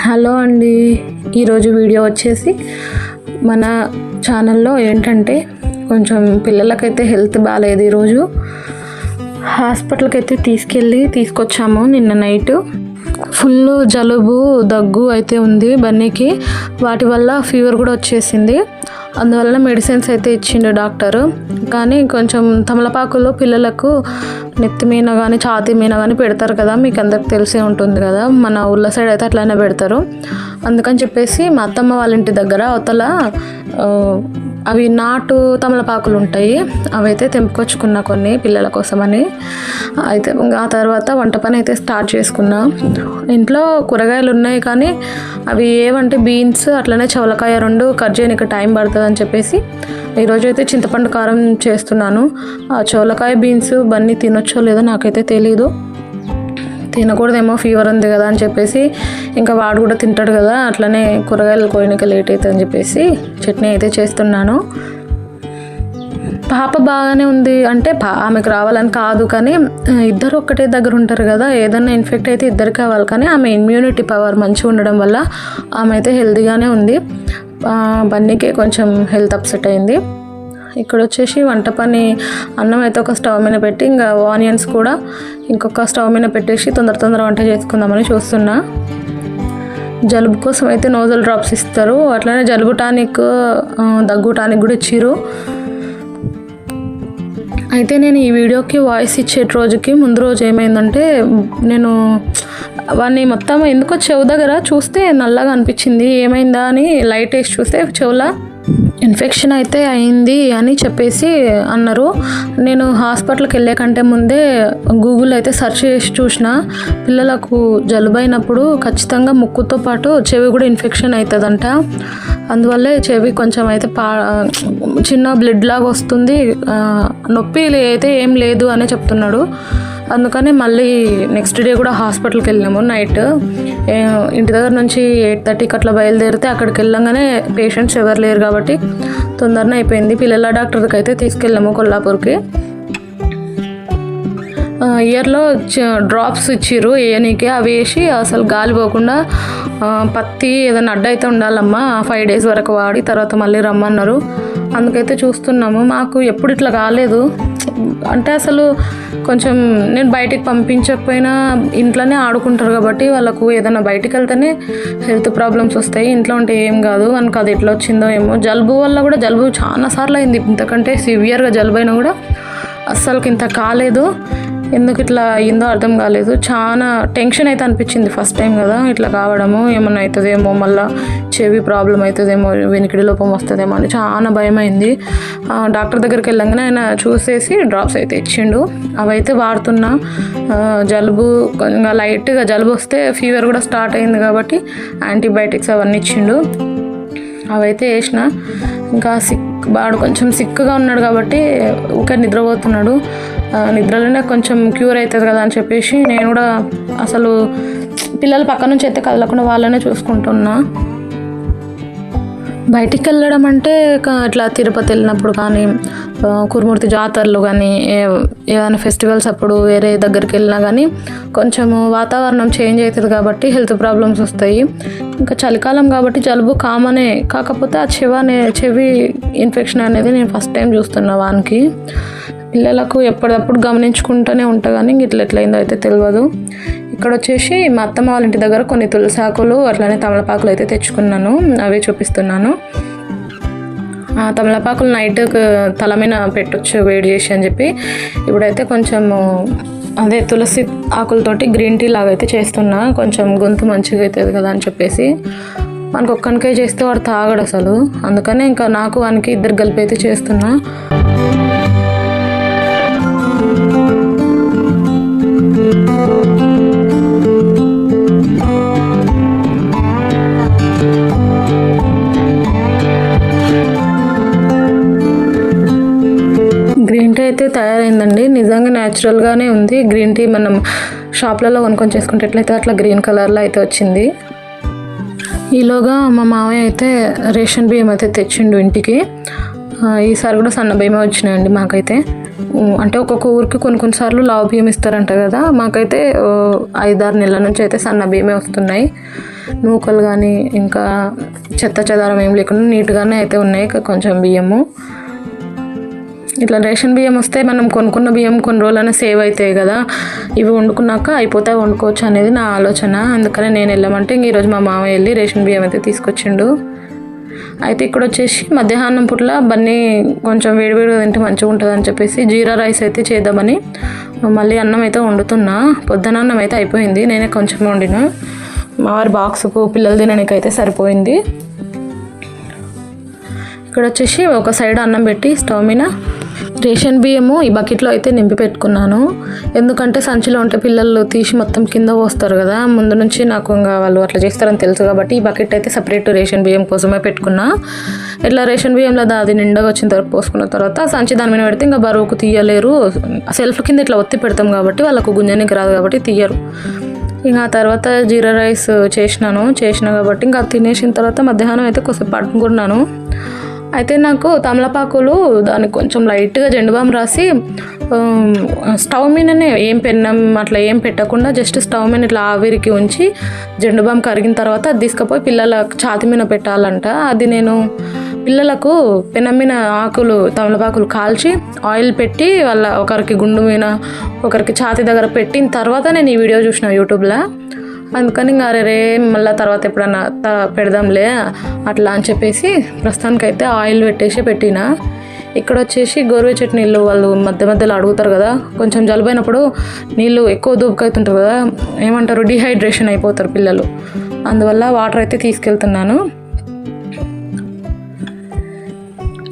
Hello అండి, ఈరోజు video వచ్చేసి మన ఛానల్లో ఏంటంటే కొంచెం పిల్లలకైతే హెల్త్ బాగాలేదు. ఈరోజు హాస్పిటల్కి అయితే తీసుకొచ్చాము. నిన్న నైట్ ఫుల్ జలుబు దగ్గు అయితే ఉంది బన్నీకి. వాటి వల్ల ఫీవర్ కూడా వచ్చేసింది. అందువల్ల మెడిసిన్స్ అయితే ఇచ్చిండు డాక్టరు. కానీ కొంచెం తమలపాకులు పిల్లలకు నెత్తి మీద కానీ ఛాతీ మీద కానీ పెడతారు కదా, మీకు అందరికి తెలిసే ఉంటుంది కదా. మన ఊళ్ళ సైడ్ అయితే అట్లనే పెడతారు. అందుకని చెప్పేసి మా అత్తమ్మ వాళ్ళ ఇంటి దగ్గర అవతల అవి నాటు తమలపాకులు ఉంటాయి. అవైతే తెంపుకొచ్చుకున్నా కొన్ని పిల్లల కోసమని. అయితే ఆ తర్వాత వంట పని అయితే స్టార్ట్ చేసుకున్నా. ఇంట్లో కూరగాయలు ఉన్నాయి కానీ అవి ఏవంటే బీన్స్ అట్లనే చవలకాయ 2 కట్ చేయడానికి టైం పడుతుంది అని చెప్పేసి ఈరోజు అయితే చింతపండు కారం చేస్తున్నాను. ఆ చవలకాయ బీన్స్ బన్నీ తినొచ్చో లేదో నాకైతే తెలీదు. తినకూడదేమో, ఫీవర్ ఉంది కదా అని చెప్పేసి, ఇంకా వాడు కూడా తింటాడు కదా, అట్లనే కూరగాయలు కోయడానికి లేట్ అవుతుంది అని చెప్పేసి చట్నీ అయితే చేస్తున్నాను. పాప బాగానే ఉంది అంటే ఆమెకు రావాలని కాదు, కానీ ఇద్దరు ఒక్కటే దగ్గర ఉంటారు కదా, ఏదైనా ఇన్ఫెక్ట్ అయితే ఇద్దరికి కావాలి. కానీ ఆమె ఇమ్యూనిటీ పవర్ మంచిగా ఉండడం వల్ల ఆమె అయితే హెల్తీగానే ఉంది. బన్నీకే కొంచెం హెల్త్ అప్సెట్ అయింది. ఇక్కడ వచ్చేసి వంట పని, అన్నం అయితే ఒక స్టవ్ మీద పెట్టి ఇంకా ఆనియన్స్ కూడా ఇంకొక స్టవ్ మీద పెట్టేసి తొందర వంట చేసుకుందామని చూస్తున్నా. జలుబు కోసం అయితే నోజల్ డ్రాప్స్ ఇస్తారు. అట్లనే జలుబు టానిక్, దగ్గు టానిక్ కూడా ఇచ్చిర్రు. అయితే నేను ఈ వీడియోకి వాయిస్ ఇచ్చే రోజుకి ముందు రోజు ఏమైందంటే, నేను వాడిని మొత్తం ఎందుకో చెవు దగ్గర చూస్తే నల్లగా అనిపించింది. ఏమైందా అని లైట్ వేసి చూస్తే చెవులో ఇన్ఫెక్షన్ అయితే అయింది అని చెప్పేసి అన్నారు. నేను హాస్పిటల్కి వెళ్ళే కంటే ముందే గూగుల్ అయితే సెర్చ్ చేసి చూసిన. పిల్లలకు జలుబు అయినప్పుడు ఖచ్చితంగా ముక్కుతో పాటు చెవి కూడా ఇన్ఫెక్షన్ అవుతుందంట. అందువల్లే చెవి కొంచెం అయితే చిన్న బ్లడ్ లాగా వస్తుంది, నొప్పి అయితే ఏం లేదు అనే చెప్తున్నాడు. అందుకని మళ్ళీ నెక్స్ట్ డే కూడా హాస్పిటల్కి వెళ్ళాము. నైట్ ఇంటి దగ్గర నుంచి 8:30కి అట్లా బయలుదేరితే అక్కడికి వెళ్ళంగానే పేషెంట్స్ ఎవరు లేరు కాబట్టి తొందరనే అయిపోయింది. పిల్లల డాక్టర్కి అయితే తీసుకెళ్ళాము కొల్లాపూర్కి. ఇయర్లో డ్రాప్స్ ఇచ్చిర్రు వేయనీకి. అవి వేసి అసలు గాలి పోకుండా పత్తి ఏదైనా అడ్డ అయితే ఉండాలమ్మా 5 days వరకు వాడి తర్వాత మళ్ళీ రమ్మన్నారు. అందుకైతే చూస్తున్నాము. మాకు ఎప్పుడు ఇట్లా కాలేదు. అంటే అసలు కొంచెం నేను బయటికి పంపించకపోయినా ఇంట్లోనే ఆడుకుంటారు కాబట్టి వాళ్ళకు ఏదైనా బయటికి వెళ్తేనే హెల్త్ ప్రాబ్లమ్స్ వస్తాయి. ఇంట్లో ఉంటే ఏం కాదు. మనకు అది ఎట్లా వచ్చిందో ఏమో. జలుబు వల్ల కూడా జలుబు చాలా సార్లు అయింది. ఇంతకంటే సివియర్గా జలుబు అయినా కూడా అస్సలుకి ఇంత కాలేదు. ఎందుకు ఇట్లా అయ్యిందో అర్థం కాలేదు. చాలా టెన్షన్ అయితే అనిపించింది ఫస్ట్ టైం కదా ఇట్లా కావడము. ఏమన్నా అవుతుందేమో, మళ్ళీ చెవి ప్రాబ్లం అవుతుందేమో, వెనికిడి లోపం వస్తుందేమో అని చాలా భయం అయింది. డాక్టర్ దగ్గరికి వెళ్ళంగానే ఆయన చూసేసి డ్రాప్స్ అయితే ఇచ్చిండు. అవైతే వాడుతున్నా. జలుబు ఇంకా లైట్గా జలుబు వస్తే ఫీవర్ కూడా స్టార్ట్ అయింది కాబట్టి యాంటీబయాటిక్స్ అవన్నీ ఇచ్చిండు. అవైతే వేసిన. ఇంకా వాడు కొంచెం సిక్గా ఉన్నాడు కాబట్టి ఊరికే నిద్రపోతున్నాడు. నిద్రలోనే కొంచెం క్యూర్ అవుతుంది కదా అని చెప్పేసి నేను కూడా అసలు పిల్లల పక్క నుంచి అయితే కదలకుండా వాళ్ళనే చూసుకుంటున్నా. బయటికి వెళ్ళడం అంటే ఇట్లా తిరుపతి వెళ్ళినప్పుడు కానీ, కురుమూర్తి జాతరలు కానీ, ఏదైనా ఫెస్టివల్స్ అప్పుడు వేరే దగ్గరికి వెళ్ళినా కానీ కొంచెము వాతావరణం చేంజ్ అవుతుంది కాబట్టి హెల్త్ ప్రాబ్లమ్స్ వస్తాయి. ఇంకా చలికాలం కాబట్టి జలుబు కామనే. కాకపోతే ఆ చెవి ఇన్ఫెక్షన్ అనేది నేను ఫస్ట్ టైం చూస్తున్నా వానికి. పిల్లలకు ఎప్పటికప్పుడు గమనించుకుంటూనే ఉంటా కానీ ఇట్లా ఎట్లయిందో అయితే తెలియదు. ఇక్కడ వచ్చేసి మా అత్తమ్మ వాళ్ళ ఇంటి దగ్గర కొన్ని తులసాకులు అట్లనే తమలపాకులు అయితే తెచ్చుకున్నాను. అవే చూపిస్తున్నాను. తమలపాకులు నైట్ తల మీద పెట్టొచ్చు వేడి చేసి అని చెప్పి ఇప్పుడైతే కొంచెము అదే తులసి ఆకులతోటి గ్రీన్ టీ లాగా అయితే చేస్తున్నా. కొంచెం గొంతు మంచిగా అవుతుంది కదా అని చెప్పేసి. మనకు ఒక్కనికే చేస్తే వాడు తాగడు అసలు. అందుకనే ఇంకా నాకు వానికి ఇద్దరు కలిపి అయితే చేస్తున్నా. గ్రీన్ టీ అయితే తయారైందండి. నిజంగా న్యాచురల్గానే ఉంది. గ్రీన్ టీ మనం షాప్లలో కొనుక్కొని చేసుకుంటే ఎట్లయితే అట్లా గ్రీన్ కలర్లో అయితే వచ్చింది. ఈలోగా మా మామయ్య అయితే రేషన్ బియ్యం అయితే తెచ్చిండు ఇంటికి. ఈసారి కూడా సన్న బియ్యమే వచ్చినాయండి మాకైతే. అంటే ఒక్కొక్క ఊరికి కొన్నిసార్లు లావు బియ్యం ఇస్తారంట కదా, మాకైతే 5-6 నెలల నుంచి అయితే సన్న బియ్యమే వస్తున్నాయి. నూకలు కానీ ఇంకా చెత్త చెదారం ఏం లేకుండా నీట్గానే అయితే ఉన్నాయి కొంచెం బియ్యము. ఇట్లా రేషన్ బియ్యం వస్తే మనం కొనుక్కున్న బియ్యం కొన్ని రోజులైనా సేవ్ అవుతాయి కదా, ఇవి వండుకున్నాక అయిపోతే వండుకోవచ్చు అనేది నా ఆలోచన. అందుకనే నేను వెళ్ళామంటే ఈరోజు మా మామ వెళ్ళి రేషన్ బియ్యం అయితే తీసుకొచ్చిండు. అయితే ఇక్కడ వచ్చేసి మధ్యాహ్నం పూట్ల బన్నీ కొంచెం వేడివేడిగా తింటే మంచిగా ఉంటుంది అని చెప్పేసి జీరా రైస్ అయితే చేద్దామని మళ్ళీ అన్నం అయితే వండుతున్నా. పొద్దున అన్నం అయితే అయిపోయింది, నేనే కొంచెం వండిన. మా వారి బాక్స్కు పిల్లలు తినడానికి అయితే సరిపోయింది. ఇక్కడ వచ్చేసి ఒక సైడ్ అన్నం పెట్టి స్టవ్ మీద రేషన్ బియ్యము ఈ బకెట్లో అయితే నింపి పెట్టుకున్నాను. ఎందుకంటే సంచిలో ఉంటే పిల్లలు తీసి మొత్తం కింద పోస్తారు కదా, ముందు నుంచి నాకు ఇంకా వాళ్ళు అట్లా చేస్తారని తెలుసు కాబట్టి ఈ బకెట్ అయితే సపరేట్ రేషన్ బియ్యం కోసమే పెట్టుకున్నా. ఇట్లా రేషన్ బియ్యంలో అది నిండగా వచ్చిన తర్వాత పోసుకున్న తర్వాత సంచి దాని మీద పెడితే ఇంకా బరువుకు తీయలేరు. సెల్ఫ్ కింద ఇట్లా ఒత్తి పెడతాం కాబట్టి వాళ్ళకు గుంజనికి రాదు కాబట్టి తీయరు. ఇంకా తర్వాత జీరా రైస్ చేసిన కాబట్టి ఇంకా తినేసిన తర్వాత మధ్యాహ్నం అయితే కొంచెం పట్టుకున్నాను. అయితే నాకు తమలపాకులు దానికి కొంచెం లైట్గా జెండుబాం రాసి స్టవ్ మీదనే ఏం పెన్నం అట్లా ఏం పెట్టకుండా జస్ట్ స్టవ్ మీద ఇట్లా ఆవిరికి ఉంచి జెండుబాం కరిగిన తర్వాత అది తీసుకుపోయి పిల్లల ఛాతి మీద పెట్టాలంట. అది నేను పిల్లలకు పెనం మీద తమలపాకులు కాల్చి ఆయిల్ పెట్టి వాళ్ళ ఒకరికి గుండు మీద ఒకరికి ఛాతి దగ్గర పెట్టిన తర్వాత నేను ఈ వీడియో చూసిన యూట్యూబ్లో. అందుకని ఇంకా రే మళ్ళీ తర్వాత ఎప్పుడన్నా పెడదాంలే అట్లా అని చెప్పేసి ప్రస్తుతానికైతే ఆయిల్ పెట్టిన. ఇక్కడ వచ్చేసి గోరువెచ్చటి నీళ్ళు వాళ్ళు మధ్యలో అడుగుతారు కదా, కొంచెం జలుబైనప్పుడు నీళ్ళు ఎక్కువ దూపుకవుతుంటారు కదా, ఏమంటారు డిహైడ్రేషన్ అయిపోతారు పిల్లలు, అందువల్ల వాటర్ అయితే తీసుకెళ్తున్నాను.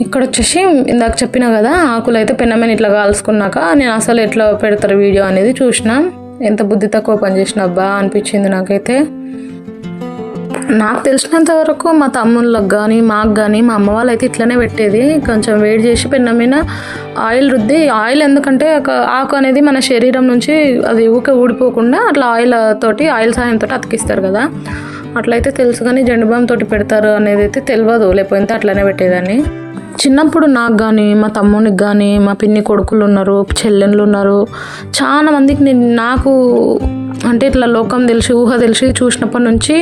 ఇక్కడ వచ్చేసి ఇందాక చెప్పినా కదా ఆకులు అయితే పెన్నమైన ఇట్లా కాల్చుకున్నాక నేను అసలు ఎట్లా పెడతారు వీడియో అనేది చూసిన. ఎంత బుద్ధి తక్కువ పని చేసినబ్బా అనిపించింది నాకైతే. నాకు తెలిసినంత వరకు మా తమ్ముళ్ళకి కానీ మాకు కానీ మా అమ్మ వాళ్ళు అయితే ఇట్లనే పెట్టేది. కొంచెం వేడి చేసి పెన్నం మీద ఆయిల్ రుద్ది, ఆయిల్ ఎందుకంటే ఒక ఆకు అనేది మన శరీరం నుంచి అది ఊడిపోకుండా అట్లా ఆయిల్ సాయంతో అతికిస్తారు కదా, అట్లయితే తెలుసు. కానీ జెండుబాం తోటి పెడతారు అనేది అయితే తెలియదు, లేకపోతే అట్లనే పెట్టేదాన్ని. చిన్నప్పుడు నాకు కానీ మా తమ్మునికి కానీ మా పిన్ని కొడుకులు ఉన్నారు, చెల్లెళ్ళు ఉన్నారు, చాలా మందికి నాకు అంటే ఇట్లా లోకం తెలిసి ఊహ తెలిసి చూసినప్పటి నుంచి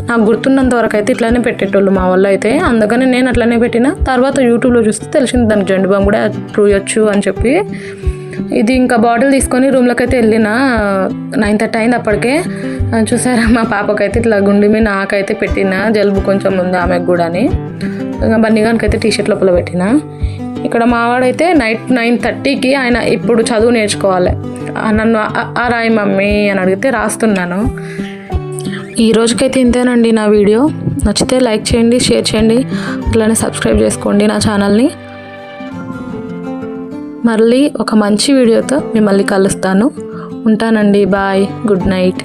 నాకు గుర్తున్నంత వరకు అయితే ఇట్లానే పెట్టేటోళ్ళు మా వాళ్ళు అయితే. అందుకని నేను అట్లనే పెట్టిన. తర్వాత యూట్యూబ్లో చూస్తే తెలిసింది దానికి జెండుబాం కూడా రూయొచ్చు అని చెప్పి. ఇది ఇంకా బాటిల్ తీసుకొని రూమ్లోకి అయితే వెళ్ళిన. 9:30 అయింది అప్పటికే. చూసారా మా పాపకైతే ఇట్లా గుండె మీద నాకైతే పెట్టిన, జలుబు కొంచెం ఉంది ఆమెకు కూడా అని. ఇంకా బన్నీగానికైతే టీషర్ట్ లోపల పెట్టిన. ఇక్కడ మావాడైతే నైట్ 9:30కి ఆయన ఇప్పుడు చదువు నేర్చుకోవాలి, నన్ను రాయి మమ్మీ అని అడిగితే రాస్తున్నాను. ఈ రోజుకైతే ఇంతేనండి నా వీడియో. నచ్చితే లైక్ చేయండి, షేర్ చేయండి, అట్లానే సబ్స్క్రైబ్ చేసుకోండి నా ఛానల్ని. మళ్ళీ ఒక మంచి వీడియోతో మిమ్మల్ని కలుస్తాను. ఉంటానండి, బాయ్, గుడ్ నైట్.